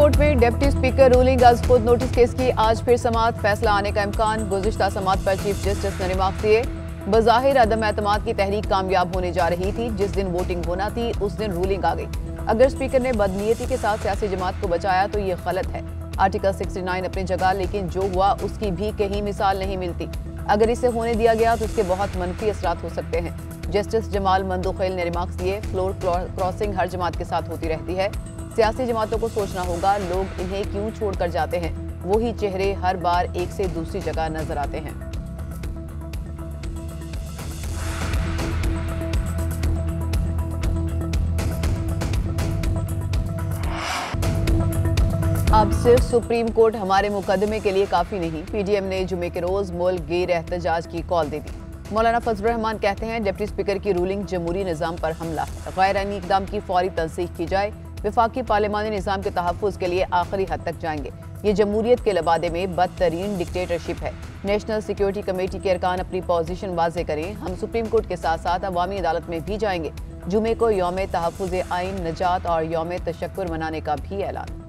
Court में deputy speaker ruling आज खुद नोटिस केस की आज फिर समाअत, फैसला आने का इम्कान। गुज़िश्ता समाअत पर चीफ जस्टिस ने रिमार्क दिए। बज़ाहिर अदम एतमाद की तहरीक कामयाब होने जा रही थी। जिस दिन वोटिंग होना थी उस दिन रूलिंग आ गई। अगर स्पीकर ने बदनीयती के साथ सियासी जमात को बचाया तो ये गलत है। आर्टिकल 69 अपनी जगह, लेकिन जो हुआ उसकी भी कहीं मिसाल नहीं मिलती। अगर इसे होने दिया गया तो उसके बहुत मनफी असरात हो सकते हैं। जस्टिस जमाल मंदुखेल ने रिमार्क्स दिए। फ्लोर क्रॉसिंग हर जमात के साथ होती रहती है। सियासी जमातों को सोचना होगा, लोग इन्हें क्यों छोड़कर जाते हैं। वही चेहरे हर बार एक से दूसरी जगह नजर आते हैं। अब सिर्फ सुप्रीम कोर्ट हमारे मुकदमे के लिए काफी नहीं। पीडीएम ने जुमे के रोज मुल्क गैर एहतजाज की कॉल दे दी। मौलाना फजल रहमान कहते हैं डिप्टी स्पीकर की रूलिंग जमहूरी निज़ाम पर हमला, गैर आईनी इक़दाम की फौरी तंसीख की जाए। वफाकी पार्लिमानी निज़ाम के तहफ़्फ़ुज़ के लिए आखिरी हद तक जाएंगे। ये जमहूरियत के लबादे में बदतरीन डिक्टेटरशिप है। नेशनल सिक्योरिटी कमेटी के अरकान अपनी पोजीशन वाज़े करें। हम सुप्रीम कोर्ट के साथ साथ अवामी अदालत में भी जाएंगे। जुमे को यौम तहफ़्फ़ुज़ आइन नजात और यौम तशक्कुर मनाने का भी ऐलान।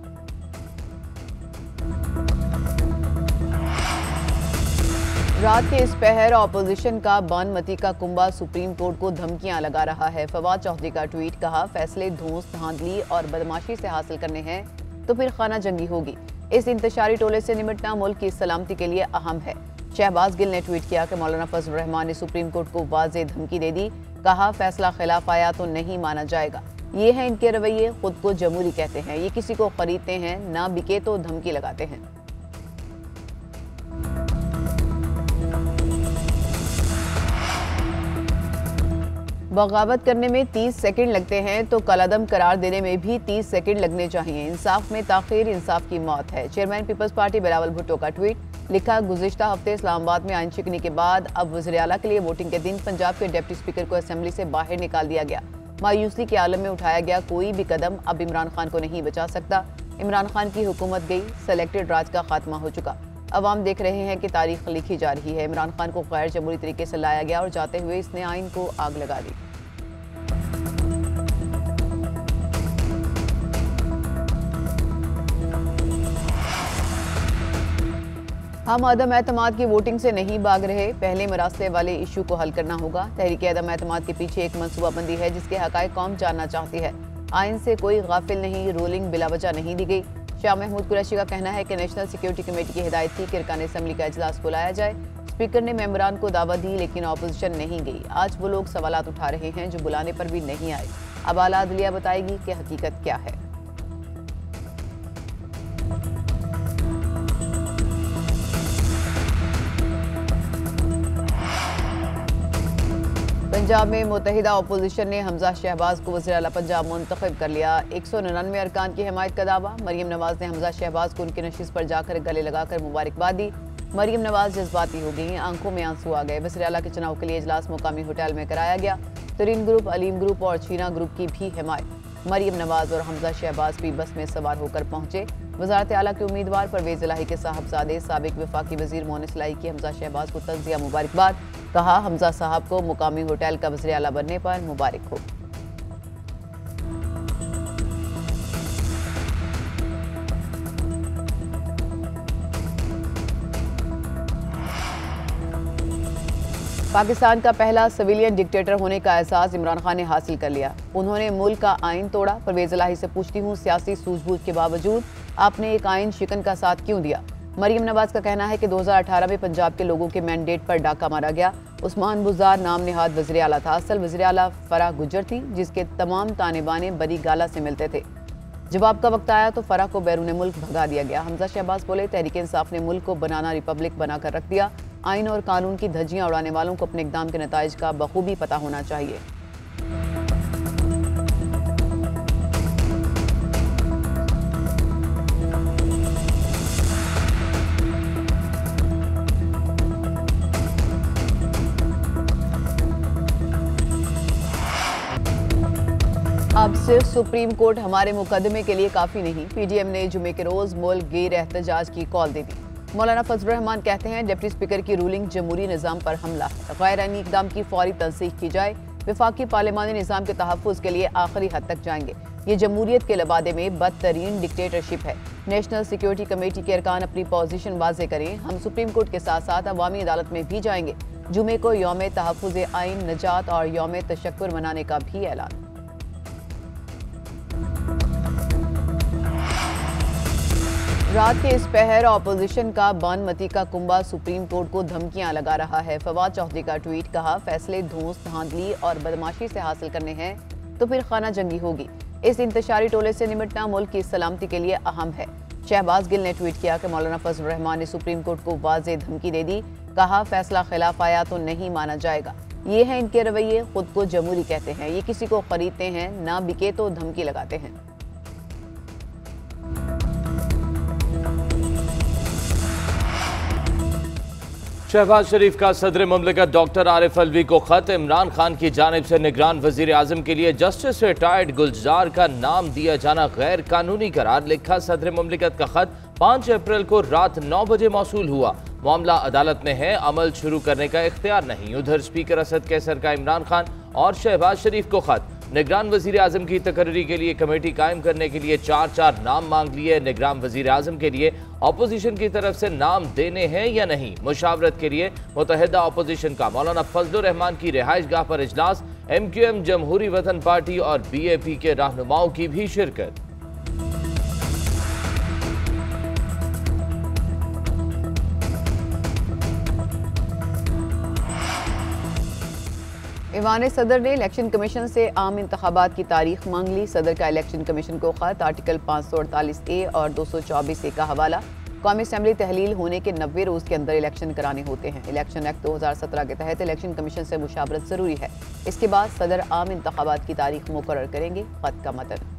रात के इस पहर ऑपोजिशन का बानमती का कुंबा सुप्रीम कोर्ट को धमकियां लगा रहा है। फवाद चौधरी का ट्वीट, कहा फैसले धौंस, धांधली और बदमाशी से हासिल करने हैं तो फिर खाना जंगी होगी। इस इंतशारी टोले से निमटना मुल्क की सलामती के लिए अहम है। शहबाज गिल ने ट्वीट किया कि मौलाना फजल रहमान ने सुप्रीम कोर्ट को वाज़ेह धमकी दे दी। कहा फैसला खिलाफ आया तो नहीं माना जाएगा। ये है इनके रवैये, खुद को जमहूरी कहते हैं। ये किसी को खरीदते हैं, ना बिके तो धमकी लगाते हैं। बगावत करने में 30 सेकंड लगते हैं तो कलअदम करार देने में भी 30 सेकंड लगने चाहिए। इंसाफ में ताखीर इंसाफ की मौत है। Chairman Peoples Party Bilawal Bhutto का ट्वीट, लिखा गुज़िश्ता हफ्ते इस्लामाबाद में आइन शिकनी के बाद अब वज़ीर आला के लिए वोटिंग के दिन पंजाब के डिप्टी स्पीकर को असेंबली से बाहर निकाल दिया गया। मायूसी के आलम में उठाया गया कोई भी कदम अब इमरान खान को नहीं बचा सकता। इमरान खान की हुकूमत गई, सेलेक्टेड राज का खात्मा हो चुका। अवाम देख रहे हैं कि तारीख लिखी जा रही है। इमरान खान को गैर जमहूरी तरीके से लाया गया और जाते हुए इसने आइन को आग लगा दी। हम अदम एतमाद की वोटिंग से नहीं भाग रहे। पहले मरासले वाले इशू को हल करना होगा। तहरीक अदम एतमाद के पीछे एक मनसूबाबंदी है जिसके हकायक कौम जानना चाहती है। आइन से कोई गाफिल नहीं, रूलिंग बिलावजह नहीं दी गई। शाह महमूद कुरैशी का कहना है कि नेशनल सिक्योरिटी कमेटी की हिदायत थी कि अरकान असेंबली का इजलास बुलाया जाए। स्पीकर ने मेंबरान को दावत दी लेकिन अपोजिशन नहीं गई। आज वो लोग सवालात उठा रहे हैं जो बुलाने पर भी नहीं आए। अब आला अदलिया बताएगी कि हकीकत क्या है। पंजाब में मुत्तहिदा अपोजिशन ने हमजा शहबाज को वज़ीर आला पंजाब मुंतखब कर लिया। 199 अरकान की हिमायत का दावा। मरीम नवाज ने हमजा शहबाज को उनकी नशिस्त पर जाकर गले लगाकर मुबारकबाद दी। मरीम नवाज जज्बाती हो गई, आंखों में आंसू आ गए। वज़ीर आला के चुनाव के लिए इजलास मुकामी होटल में कराया गया। तरीन ग्रुप, अलीम ग्रुप और चीना ग्रुप की भी हिमायत। मरीम नवाज और हमजा शहबाज भी बस में सवार होकर पहुंचे। वज़ारत आला के उम्मीदवार परवेज इलाही के साहबजादे साबिक वफाकी वजीर मोनिस इलाही की हमजा शहबाज को तज़िया मुबारकबाद। कहा हमजा साहब को मुकामी होटल का वज़ीर आला बनने पर मुबारक हो। पाकिस्तान का पहला सिविलियन डिक्टेटर होने का एहसास इमरान खान ने हासिल कर लिया। उन्होंने मुल्क का आइन तोड़ा। परवेज इलाही से पूछती हूँ, सियासी सूझबूझ के बावजूद आपने एक आइन शिकन का साथ क्यों दिया। मरीम नवाज का कहना है कि 2018 में पंजाब के लोगों के मैंडेट पर डाका मारा गया। उस्मान बुज़दार नाम निहाद वज़ीर आला था। असल वज़ीर आला फराह गुज्जर थी जिसके तमाम ताने बाने बरी गाला से मिलते थे। जवाब का वक्त आया तो फराह को बैरून मुल्क भगा दिया गया। हमजा शहबाज बोले, तहरीक इंसाफ ने मुल्क को बनाना रिपब्लिक बनाकर रख दिया। आइन और कानून की धज्जियां उड़ाने वालों को अपने इक़दाम के नताइज का बखूबी पता होना चाहिए। अब सिर्फ सुप्रीम कोर्ट हमारे मुकदमे के लिए काफी नहीं। पीडीएम ने जुमे के रोज मुल्क गैर एहतजाज की कॉल दे दी। मौलाना फजल रहमान कहते हैं डिप्टी स्पीकर की रूलिंग जमहूरी निज़ाम पर हमला, गैर आईनी इक़दाम की फौरी तंसीख की जाए। वफाकी पार्लिमानी निज़ाम के तहफ़्फ़ुज़ के लिए आखिरी हद तक जाएंगे। ये जमहूरियत के लबादे में बदतरीन डिक्टेटरशिप है। नेशनल सिक्योरिटी कमेटी के अरकान अपनी पोजीशन वाजे करें। हम सुप्रीम कोर्ट के साथ साथ अवामी अदालत में भी जाएंगे। जुमे को यौम तहफ़्फ़ुज़ आइन नजात और यौम तशक्कुर मनाने का भी ऐलान। रात के इस पहर ऑपोजिशन का बानमती का कुंबा सुप्रीम कोर्ट को धमकियां लगा रहा है। फवाद चौधरी का ट्वीट, कहा फैसले धौंस धांधली और बदमाशी से हासिल करने हैं तो फिर खाना जंगी होगी। इस इंतशारी टोले से निमटना मुल्क की सलामती के लिए अहम है। शहबाज गिल ने ट्वीट किया कि मौलाना फजल रहमान ने सुप्रीम कोर्ट को वाज़ेह धमकी दे दी। कहा फैसला खिलाफ आया तो नहीं माना जाएगा। ये हैं इनके रवैये, खुद को जमहूरी कहते हैं, ये किसी को खरीदते हैं, ना बिके तो धमकी लगाते हैं। शहबाज शरीफ का सदर मुमलिकत डॉक्टर आरिफ अलवी को खत। इमरान खान की जानिब से निगरान वजीर आजम के लिए जस्टिस रिटायर्ड गुलजार का नाम दिया जाना गैर कानूनी करार। लिखा सदर मुमलिकत का खत 5 अप्रैल को रात 9 बजे मौसूल हुआ। मामला अदालत में है, अमल शुरू करने का इख्तियार नहीं। उधर स्पीकर असद कैसर का इमरान खान और शहबाज शरीफ को खत। निगरान वजीर आजम की तकर्री के लिए कमेटी कायम करने के लिए 4 नाम मांग लिए। निगरान वजीर आजम के लिए अपोजिशन की तरफ से नाम देने हैं या नहीं। मुशावरत के लिए मुतहदा अपोजिशन का मौलाना फजल रहमान की रिहाइश गाह पर इजलास। MQM, जमहूरी वतन पार्टी और BAP के रहनुमाओं की भी शिरकत। ईवान सदर ने इलेक्शन कमीशन से आम इंतखाबात की तारीख मांग ली। सदर का इलेक्शन कमीशन को खत। आर्टिकल 548A और 224A का हवाला। कौमी असम्बली तहलील होने के 90 रोज़ के अंदर इलेक्शन कराने होते हैं। इलेक्शन एक्ट 2017 के तहत इलेक्शन कमीशन से मुशावरत जरूरी है। इसके बाद सदर आम इंतखाबात की तारीख मुकर्रर करेंगे। खत का मतन।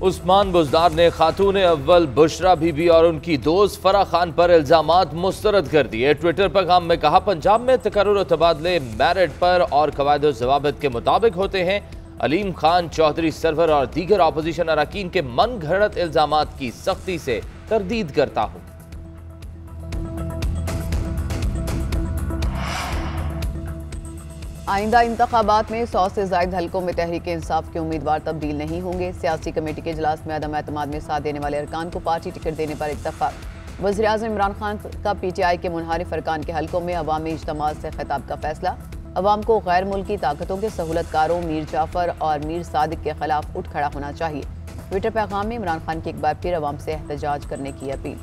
उस्मान बुज़दार ने खातून अव्वल बुशरा बीबी और उनकी दोस्त फराह खान पर इल्जामात मुस्तरद कर दिए। ट्विटर पैगाम में कहा पंजाब में तकर्रुर और तबादले मेरिट पर और कवायद और ज़वाबित के मुताबिक होते हैं। अलीम खान, चौधरी सरवर और दीगर अपोजिशन अरकान के मन घड़त इल्जामात की सख्ती से तरदीद करता हूँ। आइंदा इंतखाबात में 100 से ज़ायद हलकों में तहरीक इंसाफ के उम्मीदवार तब्दील नहीं होंगे। सियासी कमेटी के इजलास में अदम एतमाद में साथ देने वाले अरकान को पार्टी टिकट देने पर इत्तफाक। वज़ीर आज़म इमरान खान का PTI के मुनहरिफ अरकान के हलकों में अवामी इज्तिमा से खिताब का फैसला। अवाम को गैर मुल्की ताकतों के सहूलतकारों मीर जाफर और मीर सादिक के खिलाफ उठ खड़ा होना चाहिए। ट्विटर पैगाम में इमरान खान की एक बार फिर अवाम से एहतजाज करने की अपील।